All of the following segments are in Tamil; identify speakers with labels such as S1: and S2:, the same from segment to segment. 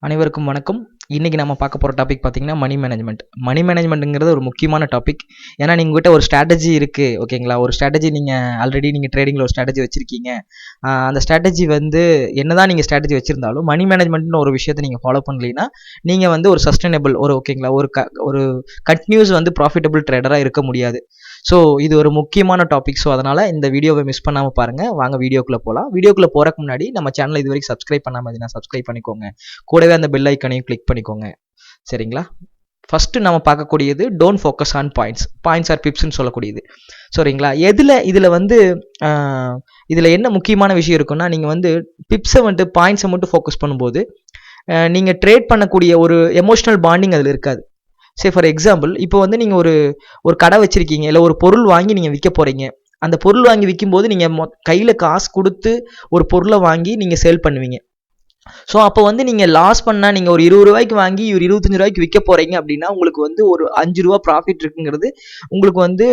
S1: அனைவருக்கும் வணக்கம். இன்னைக்கு நம்ம பார்க்க போகிற டாபிக் பார்த்தீங்கன்னா மணி மேனேஜ்மெண்ட். மணி மேனேஜ்மெண்ட்டுங்கிறது ஒரு முக்கியமான டாபிக். ஏன்னா நீங்கள் கிட்ட ஒரு ஸ்ட்ராட்டஜி இருக்குது, ஓகேங்களா? ஒரு ஸ்ட்ராட்டஜி நீங்கள் ஆல்ரெடி நீங்கள் ட்ரேடிங்கில் ஒரு ஸ்ட்ராட்டஜி வச்சுருக்கீங்க. அந்த ஸ்ட்ராட்டஜி வந்து என்னதான் நீங்கள் ஸ்ட்ராட்டஜி வச்சுருந்தாலும் மணி மேனேஜ்மெண்ட்னு ஒரு விஷயத்தை நீங்கள் ஃபாலோ பண்ணலைன்னா நீங்கள் வந்து ஒரு சஸ்டைனபிள் ஓகேங்களா ஒரு கண்டினியூஸ் வந்து ப்ராஃபிட்டபிள் ட்ரேடராக இருக்க முடியாது. ஸோ இது ஒரு முக்கியமான டாபிக். ஸோ அதனால் இந்த வீடியோவை மிஸ் பண்ணாமல் பாருங்கள். வாங்க வீடியோக்குள்ளே போகலாம். வீடியோக்குள்ளே போகிறக்கு முன்னாடி நம்ம சேனலை இது வரைக்கும் சப்ஸ்கிரைப் பண்ணாமல் இருந்தீங்கன்னா சப்ஸ்கிரைப் பண்ணிக்கோங்க. கூடவே அந்த பெல் ஐக்கனையும் கிளிக் பண்ணிக்கோங்க, சரிங்களா? ஃபஸ்ட்டு நம்ம பார்க்கக்கூடியது don't focus on points or பிப்ஸ்ன்னு சொல்லக்கூடியது, சரிங்களா? இதில் வந்து இதில் என்ன முக்கியமான விஷயம் இருக்குன்னா, நீங்கள் வந்து பிப்ஸை வந்துட்டு பாயிண்ட்ஸை மட்டும் ஃபோக்கஸ் பண்ணும்போது நீங்கள் ட்ரேட் பண்ணக்கூடிய ஒரு எமோஷனல் பாண்டிங் அதில் இருக்காது. சே ஃபார் எக்ஸாம்பிள், இப்போ வந்து நீங்கள் ஒரு கடை வச்சுருக்கீங்க, இல்லை ஒரு பொருள் வாங்கி நீங்கள் விற்க போகிறீங்க. அந்த பொருள் வாங்கி விற்கும்போது நீங்கள் கையில் காசு கொடுத்து ஒரு பொருளை வாங்கி நீங்கள் சேல் பண்ணுவீங்க. ஸோ அப்போ வந்து நீங்கள் லாஸ் பண்ணால், நீங்கள் ஒரு 20 ரூபாய்க்கு வாங்கி ஒரு 25 ரூபாய்க்கு விற்க போகிறீங்க அப்படின்னா உங்களுக்கு வந்து ஒரு 5 ரூபா ப்ராஃபிட் இருக்குங்கிறது உங்களுக்கு வந்து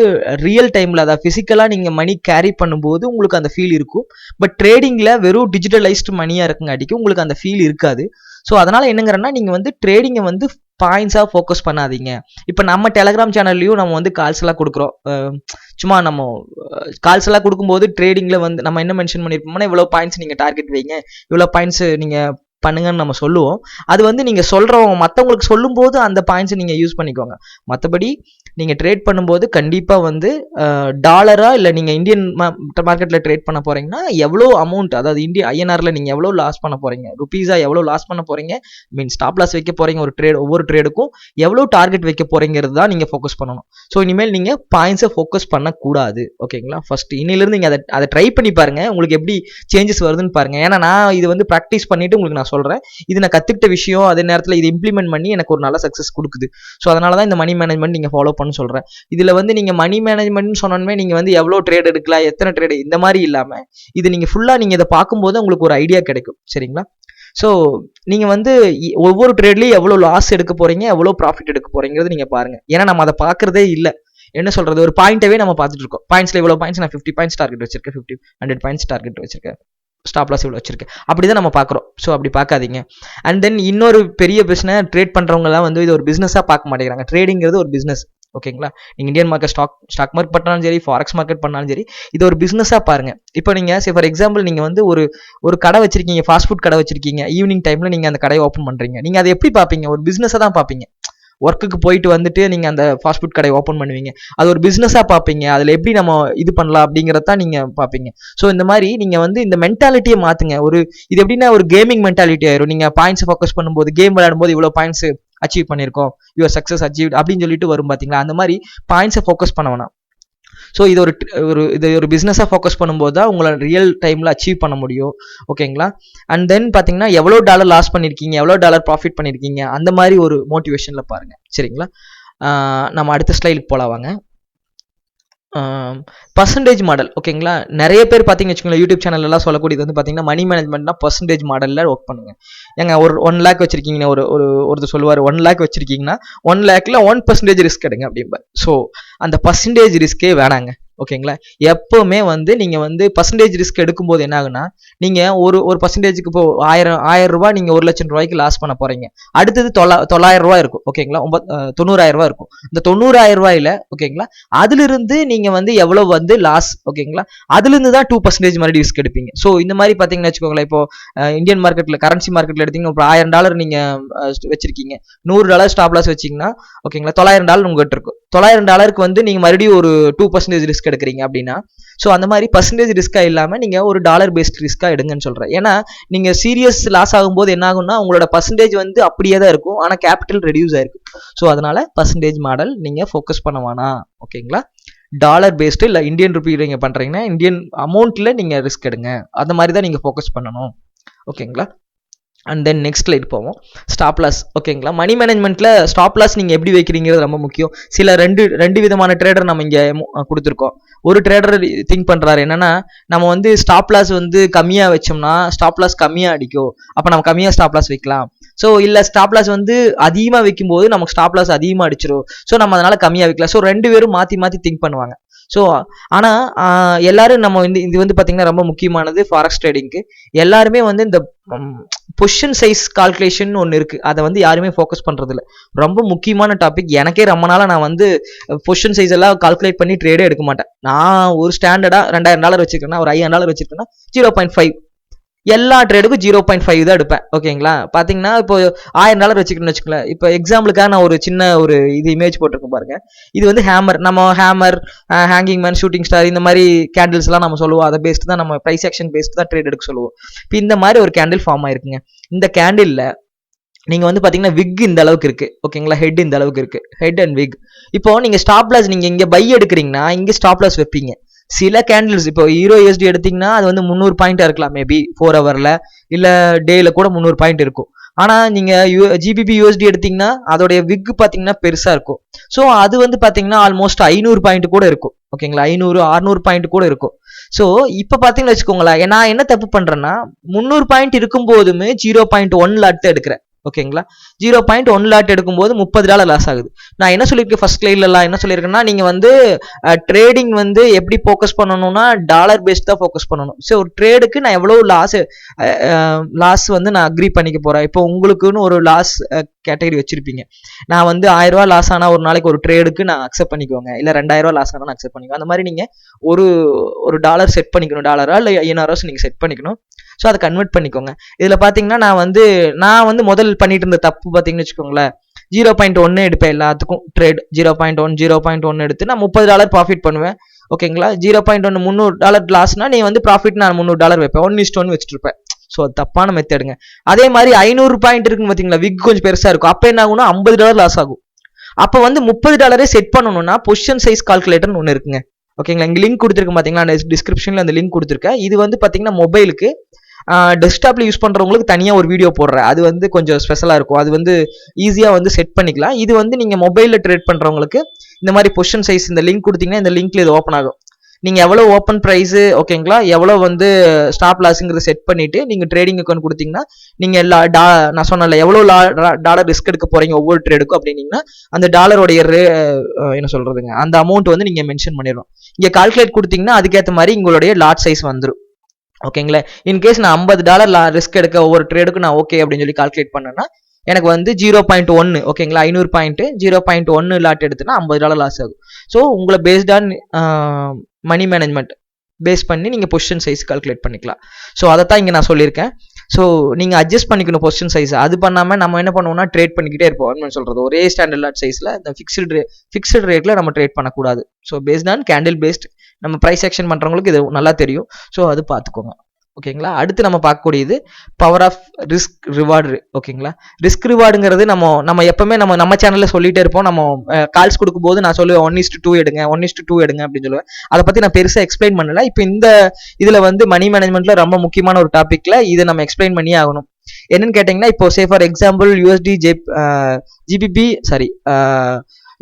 S1: ரியல் டைமில், அதாவது ஃபிசிக்கலாக நீங்கள் மணி கேரி பண்ணும்போது உங்களுக்கு அந்த ஃபீல் இருக்கும். பட் ட்ரேடிங்கில் வெறும் டிஜிட்டலைஸ்டு மணியாக இருக்குங்காட்டிக்கு உங்களுக்கு அந்த ஃபீல் இருக்காது. ஸோ அதனால் என்னங்கிறன்னா, நீங்கள் வந்து ட்ரேடிங்கை வந்து பாயிண்ட்ஸாக ஃபோக்கஸ் பண்ணாதீங்க. இப்போ நம்ம டெலகிராம் சேனல்லையும் நம்ம வந்து கால்ஸ் எல்லாம் கொடுக்குறோம். சும்மா நம்ம கால்ஸ் எல்லாம் கொடுக்கும்போது ட்ரேடிங்கில் வந்து நம்ம என்ன மென்ஷன் பண்ணியிருப்போம்னா, இவ்வளோ பாயிண்ட்ஸ் நீங்கள் டார்கெட் வைங்க, இவ்வளோ பாயிண்ட்ஸ் நீங்கள் பண்ணுங்கன்னு நம்ம சொல்லுவோம். அது வந்து நீங்கள் சொல்கிறவங்க மற்றவங்களுக்கு சொல்லும்போது அந்த பாயிண்ட்ஸை நீங்கள் யூஸ் பண்ணிக்கோங்க. மற்றபடி நீங்கள் ட்ரேட் பண்ணும்போது கண்டிப்பாக வந்து டாலரா இல்லை நீங்கள் இந்தியன் மார்க்கெட்டில் ட்ரேட் பண்ண போகிறீங்கன்னா எவ்வளோ அமௌண்ட், அதாவது ஐஎன்ஆரில் நீங்கள் எவ்வளோ லாஸ் பண்ண போகிறீங்க, ருபீஸாக எவ்வளோ லாஸ் பண்ண போகிறீங்க, ஸ்டாப் லாஸ் வைக்க போகிறீங்க, ஒவ்வொரு ட்ரேடுக்கும் எவ்வளோ டார்கெட் வைக்க போகிறீங்கிறது தான் நீங்கள் ஃபோக்கஸ் பண்ணணும். ஸோ இனிமேல் நீங்கள் பாயிண்ட்ஸை ஃபோக்கஸ் பண்ணக்கூடாது, ஓகேங்களா? ஃபஸ்ட்டு இன்னிலிருந்து நீங்கள் அதை ட்ரை பண்ணி பாருங்கள், உங்களுக்கு எப்படி சேஞ்சஸ் வருதுன்னு பாருங்கள். ஏன்னா நான் இது வந்து ப்ராக்டிஸ் பண்ணிவிட்டு உங்களுக்கு நான் சொல்கிறேன். இது நான் கற்றுக்கிட்ட விஷயம், அதே நேரத்தில் இது இம்ப்ளிமெண்ட் பண்ணி எனக்கு ஒரு நல்ல சக்ஸஸ் கொடுக்குது. ஸோ அதனால தான் இந்த மணி மேனேஜ்மெண்ட் நீங்கள் ஃபாலோ பண்ண சொல்கிறேன். இதில் வந்து நீங்கள் மணி மேனேஜ்மெண்ட்னு சொன்னோன்னே நீங்கள் வந்து எவ்வளோ ட்ரேட் எடுக்கலாம், எத்தனை ட்ரேடு, இந்த மாதிரி இல்லாமல் இது நீங்கள் ஃபுல்லாக நீங்கள் இதை பார்க்கும்போது உங்களுக்கு ஒரு ஐடியா கிடைக்கும், சரிங்களா? ஸோ நீங்கள் வந்து ஒவ்வொரு ட்ரேட்லேயும் எவ்வளோ லாஸ் எடுக்க போகிறீங்க, எவ்வளோ ப்ராஃபிட் எடுக்க போகிறீங்கிறது நீங்கள் பாருங்கள். ஏன்னா நம்ம அதை பார்க்குறதே இல்லை. என்ன சொல்கிறது, ஒரு பாயிண்ட்டவே நம்ம பார்த்துட்டு இருக்கோம். பாயிண்ட்ஸில் இவ்வளோ பாயிண்ட்ஸ், நான் 50 பாயிண்ட்ஸ் டார்கெட் வச்சிருக்கேன், 100 பாயிண்ட்ஸ் டார்கெட் வச்சிருக்கேன், ஸ்டாப் லாஸ் இவ்வளோ வச்சிருக்கேன், அப்படி தான் நம்ம பார்க்குறோம். ஸோ அப்படி பார்க்காதீங்க. அண்ட் தென் இன்னொரு பெரிய பிரச்சனை, ட்ரேட் பண்ணுறவங்கலாம் வந்து இது ஒரு பிஸ்னஸாக பார்க்க மாட்டேங்கிறாங்க. ட்ரேடிங்கிறது ஒரு பிஸ்னஸ், ஓகேங்களா? நீங்கள் இந்தியன் மார்க்கெட் ஸ்டாக் மார்க்கெட் பண்ணாலும் சரி, ஃபாரெக்ஸ் மார்க்கெட் பண்ணாலும் சரி, இது ஒரு பிஸ்னஸாக பாருங்கள். இப்போ நீங்கள் ஃபார் எக்ஸாம்பிள் நீங்கள் வந்து ஒரு கடை வச்சிருக்கீங்க, ஃபாஸ்ட் ஃபுட் கடை வச்சிருக்கீங்க. ஈவினிங் டைமில் நீங்கள் அந்த கடையை ஓப்பன் பண்ணுறீங்க. நீங்கள் அதை எப்படி பார்ப்பீங்க? ஒரு பிஸ்னஸாக தான் பார்ப்பீங்க. ஒர்க்குக்கு போயிட்டு வந்துட்டு நீங்கள் அந்த ஃபாஸ்ட் ஃபுட் கடை ஓப்பன் பண்ணுவீங்க, அது ஒரு பிஸ்னஸாக பார்ப்பீங்க. அதில் எப்படி நம்ம இது பண்ணலாம் அப்படிங்கிறதான் நீங்கள் பார்ப்பீங்க. ஸோ இந்த மாதிரி நீங்கள் வந்து இந்த மென்டாலிட்டியை மாற்றுங்க. இது எப்படின்னா ஒரு கேமிங் மென்டாலிட்டி ஆயிரும். நீங்கள் பாயிண்ட்ஸை ஃபோக்கஸ் பண்ணும்போது, கேம் விளையாடும்போது இவ்வளோ பாயிண்ட்ஸ் அச்சீவ் பண்ணியிருக்கோம், யுவர் சக்ஸஸ் அச்சீவ் அப்படின்னு சொல்லிட்டு வரும் பார்த்தீங்களா? அந்த மாதிரி பாயிண்ட்ஸை ஃபோக்கஸ் பண்ண வேணாம். ஸோ இது ஒரு பிஸ்னஸாக ஃபோக்கஸ் பண்ணும்போது தான் உங்களை ரியல் டைமில் அச்சீவ் பண்ண முடியும், ஓகேங்களா? அண்ட் தென் பார்த்தீங்கன்னா எவ்வளோ டாலர் லாஸ் பண்ணியிருக்கீங்க, எவ்வளோ டாலர் ப்ராஃபிட் பண்ணியிருக்கீங்க, அந்த மாதிரி ஒரு மோட்டிவேஷனில் பாருங்கள், சரிங்களா? நம்ம அடுத்த ஸ்லைடுக்கு போகலாம் வாங்க. பர்சன்டேஜ் மாடல், ஓகேங்களா? நிறைய பேர் பார்த்தீங்கன்னு வச்சுக்கோங்களேன், யூடியூப் சேனல்லாம் சொல்லக்கூடியது வந்து பார்த்தீங்கன்னா மணி மேனேஜ்மெண்ட்னா பர்சன்டேஜ் மாடலில் ஒர்க் பண்ணுங்க. ஏங்க ஒரு 1 lakh வச்சிருக்கீங்கன்னா, ஒருத்தர் சொல்லுவார் 1 lakh வச்சிருக்கீங்கன்னா 1 lakhல 1% ரிஸ்க் எடுங்க அப்படிம்பார். ஸோ அந்த பர்சன்டேஜ் ரிஸ்கே வேணாங்க, ஓகேங்களா? எப்போவுமே வந்து நீங்கள் வந்து பர்சன்டேஜ் ரிஸ்க் எடுக்கும்போது என்ன ஆகுனா, நீங்கள் ஒரு பர்சன்டேஜுக்கு இப்போ 1000 ரூபாய் நீங்கள் 1 லட்சம் ரூபாய்க்கு லாஸ் பண்ண போகிறீங்க. அடுத்தது 900 ரூபாய் இருக்கும், ஓகேங்களா? 90,000 ரூபாய் இருக்கும். இந்த 90,000 ரூபாயில், ஓகேங்களா, அதிலிருந்து நீங்கள் வந்து எவ்வளோ வந்து லாஸ், ஓகேங்களா, அதுலேருந்து தான் 2% மாதிரி ரிஸ்க் எடுப்பீங்க. ஸோ இந்த மாதிரி பார்த்தீங்கன்னு வச்சுக்கோங்களேன், இப்போ இந்தியன் மார்க்கெட்டில், கரன்சி மார்க்கெட்டில் எடுத்தீங்கன்னா, இப்போ $1000 நீங்கள் வச்சிருக்கீங்க, $100 ஸ்டாப் லாஸ் வச்சிங்கன்னா, ஓகேங்களா, $900 உங்கள்கிட்ட இருக்கும். $900க்கு வந்து நீங்கள் மறுபடியும் ஒரு 2% ரிஸ்க் எடுக்கிறீங்க அப்படின்னா, ஸோ அந்த மாதிரி பர்சன்டேஜ் ரிஸ்க்காக இல்லாமல் நீங்கள் ஒரு டாலர் பேஸ்ட் ரிஸ்க்காக எடுங்கன்னு சொல்கிறேன். ஏன்னா நீங்கள் சீரியஸ் லாஸ் ஆகும்போது என்ன ஆகும்னா, உங்களோட பர்சன்டேஜ் வந்து அப்படியே தான் இருக்கும், ஆனால் கேபிட்டல் ரெடியூஸ் ஆயிருக்கு. ஸோ அதனால பர்சன்டேஜ் மாடல் நீங்கள் ஃபோக்கஸ் பண்ண வேணாம், ஓகேங்களா? டாலர் பேஸ்டு இல்லை இந்தியன் ருபி நீங்கள் பண்ணுறீங்கன்னா இந்தியன் அமௌண்ட்டில் நீங்கள் ரிஸ்க் எடுங்க. அந்த மாதிரி தான் நீங்கள் ஃபோக்கஸ் பண்ணணும், ஓகேங்களா? அண்ட் தென் நெக்ஸ்ட் ஸ்லைட் போவோம். ஸ்டாப் லாஸ், ஓகேங்களா? மணி மேனேஜ்மெண்ட்டில் ஸ்டாப் லாஸ் நீங்கள் எப்படி வைக்கிறீங்கிறது ரொம்ப முக்கியம். சில ரெண்டு விதமான ட்ரேடர் நம்ம இங்கே கொடுத்துருக்கோம். ஒரு ட்ரேடர் திங்க் பண்ணுறாரு என்னன்னா, நம்ம வந்து ஸ்டாப் லாஸ் வந்து கம்மியாக வச்சோம்னா ஸ்டாப் லாஸ் கம்மியாக அடிக்கும், அப்போ நம்ம கம்மியாக ஸ்டாப் லாஸ் வைக்கலாம். ஸோ இல்லை ஸ்டாப் லாஸ் வந்து அதிகமாக வைக்கும்போது நமக்கு ஸ்டாப் லாஸ் அதிகமாக அடிச்சிடும், ஸோ நம்ம அதனால் கம்மியாக வைக்கலாம். ஸோ 2 பேரும் மாற்றி திங்க் பண்ணுவாங்க. ஸோ ஆனால் எல்லாரும் நம்ம இது வந்து பார்த்தீங்கன்னா ரொம்ப முக்கியமானது ஃபாரெக்ஸ் ட்ரேடிங்க்கு. எல்லாருமே வந்து இந்த பொசிஷன் சைஸ் கால்குலேஷன் ஒன்று இருக்குது, அதை வந்து யாருமே ஃபோக்கஸ் பண்ணுறதில்ல. ரொம்ப முக்கியமான டாபிக். எனக்கே ரொம்ப நாளாக நான் வந்து பொசிஷன் சைஸ் எல்லாம் கால்குலேட் பண்ணி ட்ரேடே எடுக்க மாட்டேன். நான் ஒரு ஸ்டாண்டர்டாக $2000 வச்சுருக்கேன்னா, ஒரு $5000 வச்சுருக்கேன்னா 0.5 எல்லா ட்ரேடுக்கும் 0.5 தான் எடுப்பேன். ஓகேங்களா? பார்த்தீங்கன்னா இப்போ $1000 வச்சுக்கணும்னு வச்சுக்கோங்களேன். இப்போ எக்ஸாம்பிளுக்காக நான் ஒரு சின்ன ஒரு இமேஜ் போட்டிருக்கேன் பாருங்க. இது வந்து ஹேமர். நம்ம hammer, hanging man, shooting star இந்த மாதிரி கேண்டில்ஸ்லாம் நம்ம சொல்லுவோம். அதை பேஸ்ட் தான் நம்ம ப்ரைஸ் ஆக்ஷன் பேஸ்ட் தான் ட்ரேட் எடுக்க சொல்லுவோம். இப்போ இந்த மாதிரி ஒரு கேண்டில் ஃபார்ம் ஆயிருக்குங்க. இந்த கேண்டில்ல நீங்க வந்து பாத்தீங்கன்னா விக் இந்த அளவுக்கு இருக்கு. ஓகேங்களா? ஹெட் இந்த அளவுக்கு இருக்கு. ஹெட் அண்ட் விக். இப்போ நீங்க ஸ்டாப் லாஸ் நீங்க இங்க பை எடுக்கிறீங்கன்னா இங்க ஸ்டாப் லாஸ் வைப்பீங்க. சில கேண்டில்ஸ் இப்போ ஹீரோ USD எடுத்தீங்கன்னா அது வந்து 300 பாயிண்டா இருக்கலாம், மேபி 4 ஹவர்ல இல்ல டேல கூட 300 பாயிண்ட் இருக்கும். ஆனா நீங்க GBP USD எடுத்தீங்கன்னா அதோடைய விக் பாத்தீங்கன்னா பெருசா இருக்கும். ஸோ அது வந்து பாத்தீங்கன்னா ஆல்மோஸ்ட் 500 பாயிண்ட் கூட இருக்கும். ஓகேங்களா? 500-600 பாயிண்ட் கூட இருக்கும். ஸோ இப்போ பாத்தீங்கன்னு வச்சுக்கோங்களேன், நான் என்ன தப்பு பண்றேன்னா 300 பாயிண்ட் இருக்கும் போதுமே 0.1 லாட் எடுக்கிறேன். ஓகேங்களா? 0.1 லாட் எடுக்கும்போது $30 லாஸ் ஆகுது. நான் என்ன சொல்லியிருக்கேன் ஃபர்ஸ்ட் ஸ்லைட்லாம் என்ன சொல்லியிருக்கேன்னா, நீங்க வந்து ட்ரேடிங் வந்து எப்படி ஃபோக்கஸ் பண்ணணும்னா டாலர் பேஸ்ட் தான் ஃபோக்கஸ் பண்ணணும். ஸோ ஒரு ட்ரேடுக்கு நான் எவ்வளோ லாஸ் வந்து நான் அக்ரி பண்ணிக்க போறேன். இப்போ உங்களுக்குன்னு ஒரு லாஸ் கேட்டகரி வச்சிருப்பீங்க. நான் வந்து $1000 லாஸ் ஆனா ஒரு நாளைக்கு ஒரு ட்ரேடுக்கு நான் அக்செப்ட் பண்ணிக்கோங்க, இல்ல $2000 லாஸ் ஆனா அக்செப்ட் பண்ணிக்கோங்க. அந்த மாதிரி நீங்க ஒரு டாலர் செட் பண்ணிக்கணும், டாலரா இல்ல $1000 நீங்க செட் பண்ணிக்கணும். ஸோ அதை கன்வெர்ட் பண்ணிக்கோங்க. இதுல பாத்தீங்கன்னா நான் வந்து முதல் பண்ணிட்டு இருந்த தப்பு பாத்தீங்கன்னு வச்சுக்கோங்களேன், 0.1 எடுப்பேன் எல்லாத்துக்கும் ட்ரேட். 0.1 எடுத்து நான் $30 ப்ராஃபிட் பண்ணுவேன். ஓகேங்களா? 0.1 $300 லாஸ்னா நீ வந்து ப்ராஃபிட் நான் $300 வைப்பேன். 1:1 வச்சுட்டு இருப்பேன். ஸோ அது தப்பான மெத்தடுங்க. அதே மாதிரி 500 பாயிண்ட் இருக்குன்னு பார்த்தீங்களா, விக் கொஞ்சம் பெருசா இருக்கும். அப்போ என்ன ஆகும்னா $50 லாஸ் ஆகும். அப்போ வந்து $30 செட் பண்ணணும்னா பொசிஷன் சைஸ் கால்குலேட்டர்னு ஒன்று இருக்குங்க. ஓகேங்களா? இங்கே லிங்க் கொடுத்துருக்கேன் பார்த்தீங்களா, டிஸ்கிரிப்ஷனில் அந்த லிங்க் கொடுத்துருக்கேன். இது வந்து பார்த்தீங்கன்னா மொபைலுக்கு, டெஸ்க்டாப்ல யூஸ் பண்றவங்களுக்கு தனியாக ஒரு வீடியோ போடுறேன். அது வந்து கொஞ்சம் ஸ்பெஷலாக இருக்கும். அது வந்து ஈஸியாக வந்து செட் பண்ணிக்கலாம். இது வந்து நீங்கள் மொபைலில் ட்ரேட் பண்ணுறவங்களுக்கு இந்த மாதிரி பொசிஷன் சைஸ் இந்த லிங்க் கொடுத்தீங்கன்னா இந்த லிங்க்ல இது ஓப்பன் ஆகும். நீங்க எவ்வளவு ஓப்பன் பிரைஸ், ஓகேங்களா, எவ்வளவு வந்து ஸ்டாப் லாஸ்ங்கிறத செட் பண்ணிட்டு நீங்க ட்ரேடிங் அக்கௌண்ட் கொடுத்தீங்கன்னா நீங்க நான் சொன்னல எவ்வளவு டாலர் ரிஸ்க் எடுக்க போறீங்க ஒவ்வொரு ட்ரேடுக்கும் அப்படின்னீங்கன்னா அந்த டாலருடைய என்ன சொல்றதுங்க அந்த அமௌண்ட் வந்து நீங்க மென்ஷன் பண்ணிடணும். இங்க கால்குலேட் கொடுத்தீங்கன்னா அதுக்கேற்ற மாதிரி உங்களுடைய லாட் சைஸ் வந்துடும். ஓகேங்களா? இன்கேஸ் நான் $50 ரிஸ்க் எடுக்க ஒவ்வொரு ட்ரேடுக்கும் நான் ஓகே அப்படின்னு சொல்லி கால்குலேட் பண்ணேன்னா எனக்கு வந்து 0.1, ஓகேங்களா, 500 பாயிண்ட் 0.1 லாட் எடுத்துன்னா $50 லாஸ் ஆகும். ஸோ உங்களை based on money management base பண்ணி நீங்கள் பொசிஷன் சைஸ் கால்குலேட் பண்ணிக்கலாம். ஸோ அதை தான் இங்கே நான் சொல்லியிருக்கேன். ஸோ நீங்கள் அட்ஜஸ்ட் பண்ணிக்கணும் பொசிஷன் சைஸ். அது பண்ணாமல் நம்ம என்ன பண்ணுவோம்னா ட்ரேட் பண்ணிக்கிட்டே இருப்போம். சொல்கிறது ஒரே ஸ்டாண்டர்ட் லாட் சைஸில் இந்த ஃபிக்ஸ்டு ரேட்டில் நம்ம ட்ரேட் பண்ணக்கூடாது. So based on candle based நம்ம ப்ரைஸ் ஆக்ஷன் பண்ணுறவங்களுக்கு இது நல்லா தெரியும். ஸோ அது பார்த்துக்கோங்க. ஓகேங்களா? அடுத்து நம்ம பார்க்கக்கூடியது பவர் ஆஃப் ரிஸ்க் ரிவார்டு. ஓகேங்களா? ரிஸ்க் ரிவார்டுங்கிறது நம்ம எப்பவுமே நம்ம சேனல்ல சொல்லிட்டே இருப்போம். நம்ம கால்ஸ் கொடுக்கும்போது நான் சொல்லுவேன் 1:2 எடுங்க, 1:2 எடுங்க அப்படின்னு சொல்லுவேன். அதை பத்தி நான் பெருசா எக்ஸ்பிளைன் பண்ணல. இப்போ இந்த இதுல வந்து மணி மேனேஜ்மெண்ட்ல ரொம்ப முக்கியமான ஒரு டாபிக்ல இதை நம்ம எக்ஸ்பிளைன் பண்ணியே ஆகணும். என்னன்னு கேட்டீங்கன்னா, இப்போ say for example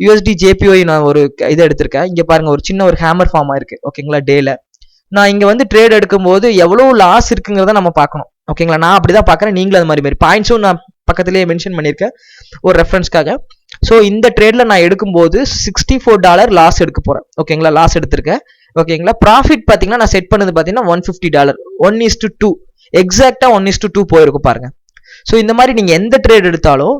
S1: USD JPY நான் ஒரு இதை எடுத்திருக்கேன். இங்க பாருங்க ஒரு சின்ன ஒரு ஹேமர் ஃபார்ம் ஆயிருக்கு. ஓகேங்களா? டேல நான் இங்க வந்து ட்ரேட் எடுக்கும்போது எவ்வளவு லாஸ் இருக்குங்கிறத நம்ம பார்க்கணும். ஓகேங்களா? நான் அப்படிதான் பார்க்கறேன். நீங்களும் அது மாதிரி பாயிண்ட்ஸும் நான் பக்கத்திலேயே மென்ஷன் பண்ணியிருக்கேன் ஒரு ரெஃபரன்ஸ்க்காக. ஸோ இந்த ட்ரேட்ல நான் எடுக்கும்போது $64 லாஸ் எடுக்க போறேன். ஓகேங்களா? லாஸ் எடுத்திருக்கேன். ஓகேங்களா? ப்ராஃபிட் பாத்தீங்கன்னா நான் செட் பண்ணது பாத்தீங்கன்னா $150, 1:2 எக்ஸாக்டா 1:2 போயிருக்கும் பாருங்க. ஸோ இந்த மாதிரி நீங்க எந்த ட்ரேட் எடுத்தாலும்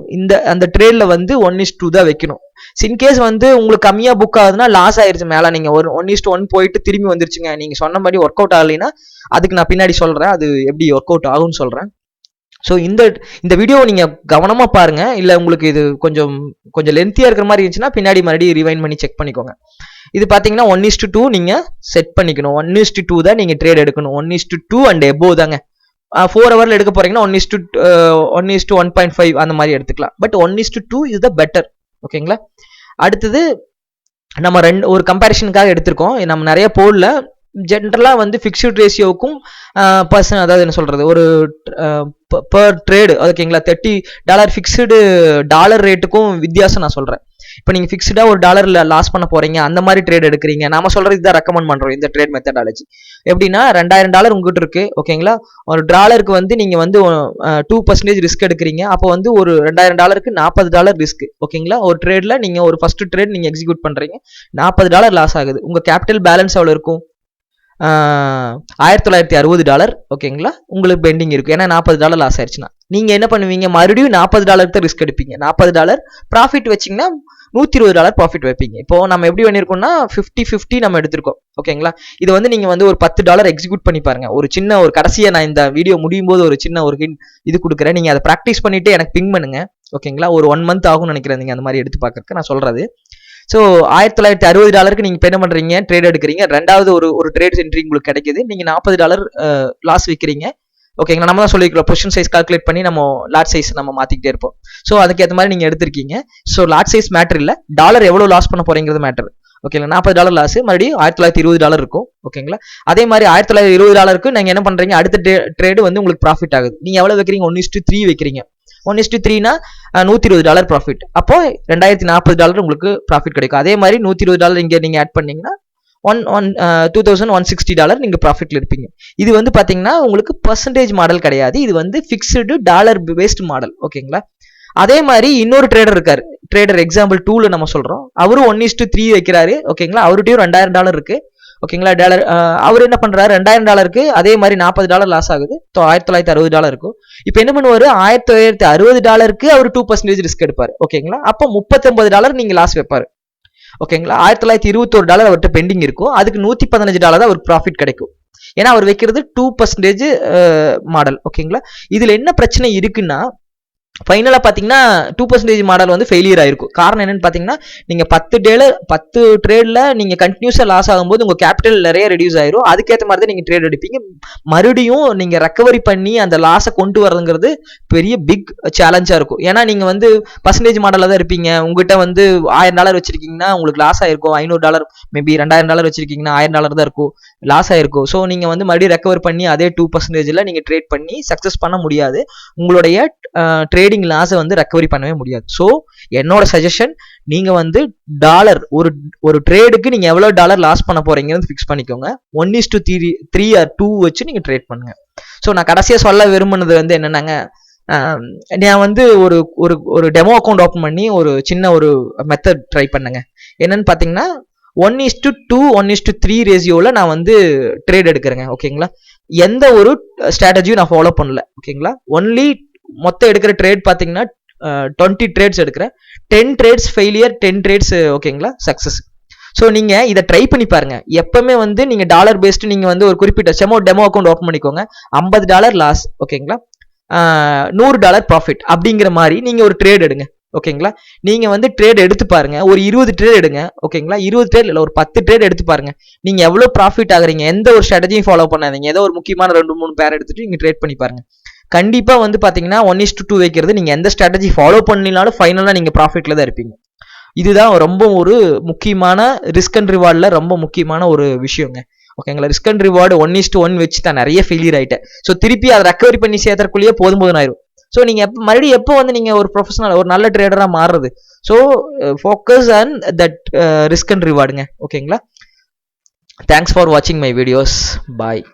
S1: அந்த ட்ரேட்ல வந்து 1:2 தான் வைக்கணும். இன்கேஸ் வந்து உங்களுக்கு கம்மியா புக் ஆகுதுன்னா லாஸ் ஆயிருச்சு, மேல நீங்க ஒரு 1:1 போயிட்டு திரும்பி வந்துருச்சுங்க, நீங்க சொன்ன மாதிரி ஒர்க் அவுட் ஆகலைன்னா அதுக்கு நான் பின்னாடி சொல்றேன், அது எப்படி ஒர்க் அவுட் ஆகும்னு சொல்றேன். ஸோ இந்த வீடியோவை நீங்க கவனமா பாருங்க. இல்ல உங்களுக்கு இது கொஞ்சம் லென்த்தியா இருக்கிற மாதிரி இருந்துச்சுன்னா பின்னாடி மறுபடியும் ரிவைண்ட் பண்ணி செக் பண்ணிக்கோங்க. இது பாத்தீங்கன்னா 1:2 நீங்க செட் பண்ணிக்கணும். 1:2 தான் நீங்க ட்ரேட் எடுக்கணும். 1:2 அண்ட் எபோவ் தாங்க. 4 ஹவர்ல எடுக்க போறீங்கன்னா 1:1.5 அந்த மாதிரி எடுத்துக்கலாம். But 1:2 is the better. ஓகேங்களா? அடுத்தது நம்ம ஒரு கம்பேரிஷனுக்காக எடுத்திருக்கோம். நம்ம நிறைய போடல. ஜென்ரலா வந்து ஃபிக்ஸ்டு ரேஷியோவுக்கும் அதாவது என்ன சொல்றது ஒரு பர் ட்ரேடு, ஓகேங்களா, $30 ஃபிக்ஸ்டு டாலர் ரேட்டுக்கும் வித்தியாசம் நான் சொல்றேன். இப்போ நீங்கள் ஃபிக்ஸ்டாக ஒரு டாலரில் லாஸ் பண்ண போகிறீங்க, அந்த மாதிரி ட்ரேட் எடுக்கிறீங்க. நாம சொல்கிறது இதான் ரெக்கமெண்ட் பண்ணுறோம் இந்த ட்ரேட் மெத்தடாலஜி. எப்படின்னா $2000 உங்ககிட்ட இருக்குது, ஓகேங்களா. ஒரு டாலருக்கு வந்து நீங்கள் வந்து 2% ரிஸ்க் எடுக்கிறீங்க. அப்போ வந்து ஒரு $2000க்கு $40 ரிஸ்க், ஓகேங்களா. ஒரு ட்ரேடில் நீங்கள் ஒரு ஃபர்ஸ்ட் ட்ரேட் நீங்கள் எக்ஸிக்யூட் பண்ணுறீங்க, $40 லாஸ் ஆகுது. உங்கள் கேபிட்டல் பேலன்ஸ் எவ்வளோ இருக்கும்? $1960, ஓகேங்களா. உங்களுக்கு பெண்டிங் இருக்கும், ஏன்னா $40 லாஸ் ஆயிடுச்சுன்னா. நீங்க என்ன பண்ணுவீங்க, மறுபடியும் $40 தான் ரிஸ்க் எடுப்பீங்க. $40 ப்ராஃபிட் வச்சிங்கன்னா $120 ப்ராஃபிட் வைப்பீங்க. இப்போ நம்ம எப்படி பண்ணிருக்கோம்னா 50-50 நம்ம எடுத்திருக்கோம், ஓகேங்களா. இது வந்து நீங்க வந்து ஒரு $10 எக்ஸிக்யூட் பண்ணி பாருங்க. ஒரு சின்ன ஒரு கடைசியா நான் இந்த வீடியோ முடியும் போது ஒரு சின்ன ஒரு இது கொடுக்குறேன். நீங்க அதை ப்ராக்டிஸ் பண்ணிட்டு எனக்கு பிங் பண்ணுங்க, ஓகேங்களா. ஒரு 1 month ஆகும்னு நினைக்கிறேன் நீங்க அந்த மாதிரி எடுத்து பார்க்கறதுக்கு நான் சொல்றது. ஸோ $1960 நீங்க என்ன பண்றீங்க, ட்ரேட் எடுக்கிறீங்க. ரெண்டாவது ஒரு ட்ரேட் என்ட்ரி உங்களுக்கு கிடைக்குது. நீங்க $40 லாஸ் விற்கிறீங்க, ஓகேங்களா. நம்ம தான் சொல்லிருக்கோம் பொசிஷன் சைஸ் கால்குலேட் பண்ணி நம்ம லாட் சைஸ் நம்ம மாத்திக்கிட்டே இருப்போம். ஸோ அதுக்கேற்ற மாதிரி நீங்க எடுத்திருக்கீங்க. ஸோ லாட் சைஸ் மேட்டர் இல்ல, டாலர் எவ்வளவு லாஸ் பண்ண போறீங்கிறது மேட்டர், ஓகேங்களா. $40 லாஸ், மறுபடியும் $1920 இருக்கும், ஓகேங்களா. அதே மாதிரி $1920க்கு நீங்க என்ன பண்றீங்க, அடுத்த ட்ரேடு வந்து உங்களுக்கு ப்ராஃபிட் ஆகுது. நீங்க எவ்வளவு வைக்கிறீங்க, 1:3 வைக்கிறீங்க. 1:3னா $120 ப்ராஃபிட். அப்போ $2040 உங்களுக்கு ப்ராஃபிட் கிடைக்கும். அதே மாதிரி $120 இங்க நீங்க ஆட் பண்ணீங்கன்னா $2160 நீங்க ப்ராஃபிட்ல இருப்பீங்க. இது வந்து பாத்தீங்கன்னா உங்களுக்கு பெர்சன்டேஜ் மாடல் கிடையாது, இது வந்து ஃபிக்ஸ்டு டாலர் பேஸ்ட் மாடல், ஓகேங்களா. அதே மாதிரி இன்னொரு ட்ரேடர் இருக்காரு, ட்ரேடர் எக்ஸாம்பிள் 2ல நம்ம சொல்றோம். அவரும் 1:3 வைக்கிறாரு, ஓகேங்களா. அவர்கிட்டயும் $2000 இருக்கு, ஓகேங்களா. டாலர் அவர் என்ன பண்றாரு, $2000க்கு அதே மாதிரி $40 லாஸ் ஆகுது. $1960 இருக்கும். இப்போ என்ன பண்ணுவாரு, $1960க்கு அவர் 2% ரிஸ்க் எடுப்பாரு, ஓகேங்களா. அப்போ $39 நீங்க லாஸ் வைப்பாரு, ஓகேங்களா. $1921 அவர்கிட்ட பெண்டிங் இருக்கும். அதுக்கு $115 தான் அவருக்கு ப்ராஃபிட் கிடைக்கும், ஏன்னா அவர் வைக்கிறது 2% மாடல், ஓகேங்களா. இதுல என்ன பிரச்சனை இருக்குன்னா, ஃபைனலா பாத்தீங்கன்னா 2% மாடல் வந்து ஃபெயிலியர் ஆயிருக்கும். காரணம் என்னன்னு பாத்தீங்கன்னா, நீங்க 10 ட்ரேட்ல நீங்க கண்டினியூஸா லாஸ் ஆகும்போது உங்க கேபிட்டல் நிறைய ரெடியூஸ் ஆயிரும். அதுக்கேற்ற மாதிரி தான் நீங்க ட்ரேட் எடுப்பீங்க. மறுபடியும் நீங்க ரெக்கவரி பண்ணி அந்த லாஸை கொண்டு வரதுங்கிறது பெரிய பிக் சேலஞ்சா இருக்கும். ஏன்னா நீங்க வந்து பர்சன்டேஜ் மாடல்ல தான் இருப்பீங்க. உங்ககிட்ட வந்து $1000 வச்சிருக்கீங்கன்னா உங்களுக்கு லாஸ் ஆயிருக்கும் $500, மேபி $2000 வச்சிருக்கீங்கன்னா $1000 தான் இருக்கும், லாஸ் ஆயிருக்கும். ஸோ நீங்க வந்து மறுபடியும் ரெக்கவர் பண்ணி அதே 2%ல நீங்க ட்ரேட் பண்ணி சக்சஸ் பண்ண முடியாது. உங்களுடைய ட்ரேடிங் லாஸை வந்து ரெக்கவரி பண்ணவே முடியாது. ஸோ என்னோட சஜஷன், நீங்க வந்து டாலர் ஒரு ட்ரேடுக்கு நீங்க எவ்வளவு டாலர் லாஸ் பண்ண போறீங்கன்னு ஃபிக்ஸ் பண்ணிக்கோங்க. 1:3 or 2 வச்சு நீங்க ட்ரேட் பண்ணுங்க. ஸோ நான் கடைசியா சொல்ல விரும்புனது வந்து என்னன்னாங்க, நான் வந்து ஒரு டெமோ அக்கௌண்ட் ஓப்பன் பண்ணி ஒரு சின்ன ஒரு மெத்தட் ட்ரை பண்ணுங்க. என்னன்னு பாத்தீங்கன்னா 1:2 1:3 ரேஷியோல நான் வந்து ட்ரேட் எடுக்கிறேங்க, ஓகேங்களா. எந்த ஒரு ஸ்ட்ராட்டஜியும் நான் ஃபாலோ பண்ணல, ஓகேங்களா. ஒன்லி மொத்தம் எடுக்கிற ட்ரேட் பாத்தீங்கன்னா 20 ட்ரேட்ஸ் எடுக்கிறேன். 10 ட்ரேட்ஸ் ஃபெயிலியர், 10 ட்ரேட்ஸ் ஓகேங்களா சக்சஸ். ஸோ நீங்க இதை ட்ரை பண்ணி பாருங்க. எப்பவுமே வந்து நீங்க டாலர் பேஸ்ட் நீங்க வந்து ஒரு குறிப்பிட்ட டெமோ அக்கௌண்ட் ஓப்பன் பண்ணிக்கோங்க. $50 லாஸ், ஓகேங்களா. $100 ப்ராஃபிட் அப்படிங்கிற மாதிரி நீங்க ஒரு ட்ரேட் எடுங்க, ஓகேங்களா. நீங்க வந்து ட்ரேட் எடுத்து பாருங்க. ஒரு 20 ட்ரேட் எடுங்க, ஓகேங்களா. 20 ட்ரேட் இல்ல, ஒரு 10 ட்ரேட் எடுத்து பாருங்க. நீங்க எவ்வளவு ப்ராஃபிட் ஆகுறீங்க. எந்த ஒரு ஸ்ட்ராட்டஜியும் ஃபாலோ பண்ணாதீங்க. ஏதோ ஒரு முக்கியமான 2-3 பேர் எடுத்துட்டு நீங்க ட்ரேட் பண்ணி பாருங்க. கண்டிப்பா வந்து பாத்தீங்கன்னா 1:2 வைக்கிறது, நீங்க எந்த ஸ்ட்ராட்டஜி ஃபாலோ பண்ணினாலும் ஃபைனலா நீங்க ப்ராஃபிட்ல தான் இருப்பீங்க. இதுதான் ரொம்ப ஒரு முக்கியமான ரிஸ்க் அண்ட் ரிவார்ட்ல ரொம்ப முக்கியமான ஒரு விஷயங்க, ஓகேங்களா. ரிஸ்க் அண்ட் ரிவார்டு 1:1 வச்சு தான் நிறைய ஃபெயிலியர் ஆயிட்டேன். ஸோ திருப்பி அதை ரெக்கவரி பண்ணி சேர்த்தறக்குள்ளேயே போதும் ஆயிரும். ஸோ நீங்க மறுபடியும் எப்போ வந்து நீங்க ஒரு ப்ரொஃபஷனல் ஒரு நல்ல ட்ரேடரா மாறுறது. So focus on that risk and ரிவார்டுங்க, ஓகேங்களா. தேங்க்ஸ் ஃபார் வாட்சிங் மை வீடியோஸ். பாய்.